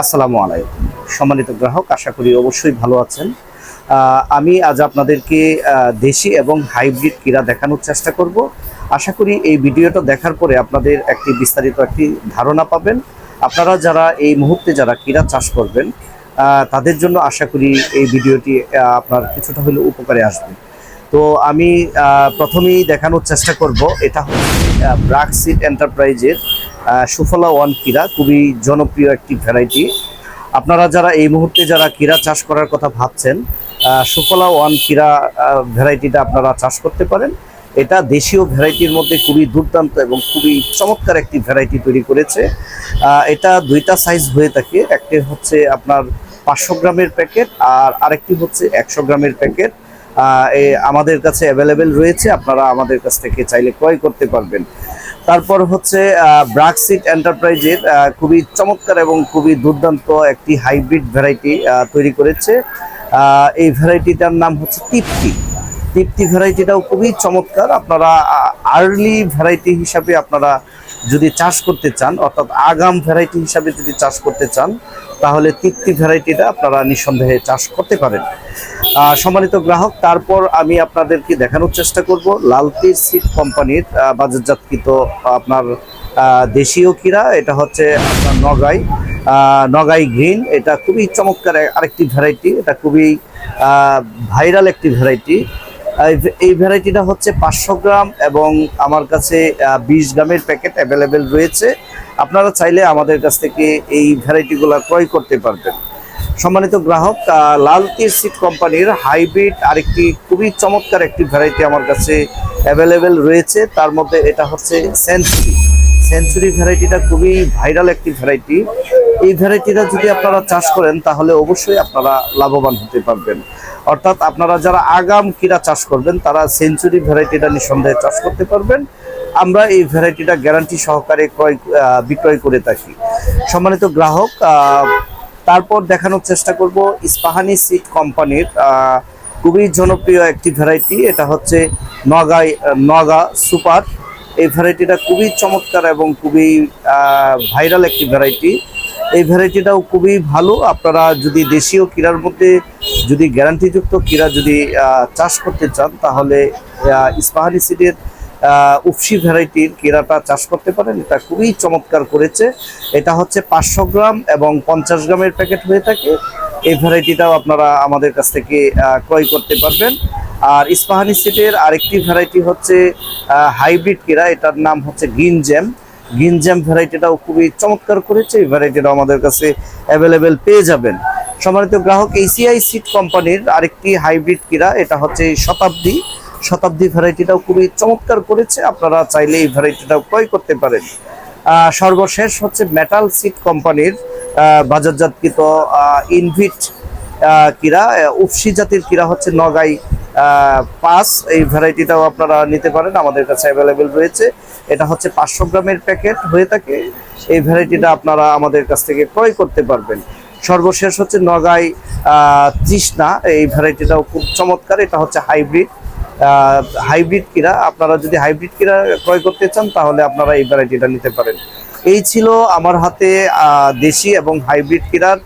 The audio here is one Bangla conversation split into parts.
আসসালামু আলাইকুম। সম্মানিত গ্রাহক, আশা করি অবশ্যই ভালো আছেন। আমি আজ আপনাদেরকে দেশি এবং হাইব্রিড কীরা দেখানোর চেষ্টা করব। আশা করি এই ভিডিওটা দেখার পরে আপনাদের বিস্তারিত একটি ধারণা পাবেন। আপনারা যারা এই মুহূর্তে যারা কীরা চাষ করবেন তাদের জন্য আশা করি এই ভিডিওটি আপনার কিছুটা হলেও উপকারে আসবে। তো আমি প্রথমেই দেখানোর চেষ্টা করব, এটা হচ্ছে ব্র্যাক সিড এন্টারপ্রাইজের সুফলা ওয়ান কীরা, খুবই জনপ্রিয় একটি ভ্যারাইটি। আপনারা যারা এই মুহূর্তে যারা কীরা চাষ করার কথা ভাবছেন, সুফলা ওয়ান কীরা ভ্যারাইটিটা আপনারা চাষ করতে পারেন। এটা দেশীয় ভ্যারাইটির মধ্যে খুবই দুর্দান্ত এবং খুবই চমৎকার একটি ভ্যারাইটি তৈরি করেছে। এটা দুইটা সাইজ হয়ে থাকে, একটি হচ্ছে আপনার 500 গ্রামের প্যাকেট আর আরেকটি হচ্ছে 100 গ্রামের প্যাকেট। আমাদের কাছে অ্যাভেলেবেল রয়েছে, আপনারা আমাদের কাছ থেকে চাইলে ক্রয় করতে পারবেন। তারপর হচ্ছে ব্র্যাক সিড এন্টারপ্রাইজের খুবই চমৎকার এবং খুবই দুর্দান্ত একটি হাইব্রিড ভ্যারাইটি তৈরি করেছে। এই ভ্যারাইটিটার নাম হচ্ছে তৃপ্তি ভ্যারাইটিটাও খুবই চমৎকার। আপনারা আর্লি ভ্যারাইটি হিসাবে আপনারা যদি চাষ করতে চান, অর্থাৎ আগাম ভ্যারাইটি হিসাবে যদি চাষ করতে চান, তাহলে তৃপ্তি ভ্যারাইটিটা আপনারা নিঃসন্দেহে চাষ করতে পারেন। সম্মানিত গ্রাহক, তারপর আমি আপনাদেরকে দেখানোর চেষ্টা করব লালতির সিড কোম্পানির বাজারজাতকৃত আপনার দেশীয় কীরা। এটা হচ্ছে আপনার নগাই গ্রিন। এটা খুবই চমৎকার আরেকটি ভ্যারাইটি, এটা খুবই ভাইরাল একটি ভ্যারাইটি। এই ভ্যারাইটিটা হচ্ছে 500 গ্রাম এবং আমার কাছে 20 গ্রামের প্যাকেট অ্যাভেলেবেল রয়েছে। আপনারা চাইলে আমাদের কাছ থেকে এই ভ্যারাইটিগুলো ক্রয় করতে পারবেন। সম্মানিত গ্রাহক, লালতির সিড কোম্পানির হাইব্রিড আরেকটি খুবই চমৎকার একটি ভ্যারাইটি আমার কাছে অ্যাভেলেবেল রয়েছে। তার মধ্যে এটা হচ্ছে সেঞ্চুরি ভ্যারাইটিটা খুবই ভাইরাল একটি ভ্যারাইটি। এই ভ্যারাইটিটা যদি আপনারা চাষ করেন তাহলে অবশ্যই আপনারা লাভবান হতে পারবেন। অর্থাৎ আপনারা যারা আগাম কীরা চাষ করবেন তারা সেঞ্চুরি ভ্যারাইটিটা নিঃসন্দেহে চাষ করতে পারবেন। আমরা এই ভ্যারাইটিটা গ্যারান্টি সহকারে বিক্রয় করে থাকি। সম্মানিত গ্রাহক, তারপর দেখানোর চেষ্টা করব ইস্পাহানি সিড কোম্পানির খুবই জনপ্রিয় একটি ভ্যারাইটি। এটা হচ্ছে নগা সুপার। এই ভ্যারাইটিটা খুবই চমৎকার এবং খুবই ভাইরাল একটি ভ্যারাইটি। এই ভ্যারাইটিটাও খুবই ভালো। আপনারা যদি দেশীয় কীরার মধ্যে যদি গ্যারান্টিযুক্ত কীরা যদি চাষ করতে চান, তাহলে ইস্পাহানি সিডের উফসি ভ্যারাইটির কীরাটা চাষ করতে পারেন। এটা খুবই চমৎকার করেছে। এটা হচ্ছে 500 গ্রাম এবং 50 গ্রামের প্যাকেট হয়ে থাকে। এই ভ্যারাইটিটাও আপনারা আমাদের কাছ থেকে ক্রয় করতে পারবেন। আর ইস্পাহানি সিডের আরেকটি ভ্যারাইটি হচ্ছে হাইব্রিড কীরা, এটার নাম হচ্ছে গ্রিন জ্যাম ভ্যারাইটিটাও খুবই চমৎকার করেছে। এই ভ্যারাইটিটাও আমাদের কাছে অ্যাভেলেবেল পেয়ে যাবেন। সম্মানিত গ্রাহক, এসিআই সিড কোম্পানির আরেকটি হাইব্রিড কীরা, এটা হচ্ছে শতাব্দী ভ্যারাইটিটাও খুবই চমৎকার করেছে। আপনারা চাইলে এই ভ্যারাইটিটাও ক্রয় করতে পারেন। সর্বশেষ হচ্ছে মেটাল সিড কোম্পানির বাজারজাতকৃত ইনভিট কীরা, উফসি জাতির কীরা হচ্ছে নগাই 5। এই ভ্যারাইটিটাও আপনারা নিতে পারেন, আমাদের কাছে অ্যাভেলেবেল রয়েছে। এটা হচ্ছে 500 গ্রামের প্যাকেট হয়ে থাকে। এই ভ্যারাইটিটা আপনারা আমাদের কাছ থেকে ক্রয় করতে পারবেন। সর্বশেষ হচ্ছে নগাই তৃষ্ণা। এই ভ্যারাইটিটাও খুব চমৎকার। এটা হচ্ছে হাইব্রিড কীরা। আপনারা যদি হাইব্রিড কীরা ক্রয় করতে চান তাহলে আপনারা এই ভ্যারাইটিটা নিতে পারেন। এই ছিল আমার হাতে দেশি এবং হাইব্রিড কীরার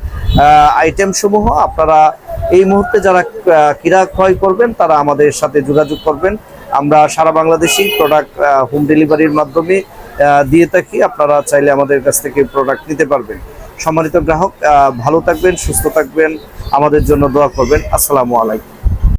আইটেম সমূহ। আপনারা এই মুহূর্তে যারা কীরা ক্রয় করবেন তারা আমাদের সাথে যোগাযোগ করবেন। আমরা সারা বাংলাদেশি প্রোডাক্ট হোম ডেলিভারির মাধ্যমে দিয়ে থাকি। আপনারা চাইলে আমাদের কাছ থেকে প্রোডাক্ট নিতে পারবেন। সম্মানিত গ্রাহক, ভালো থাকবেন, সুস্থ থাকবেন, আমাদের জন্য দোয়া করবেন। আসসালামু আলাইকুম।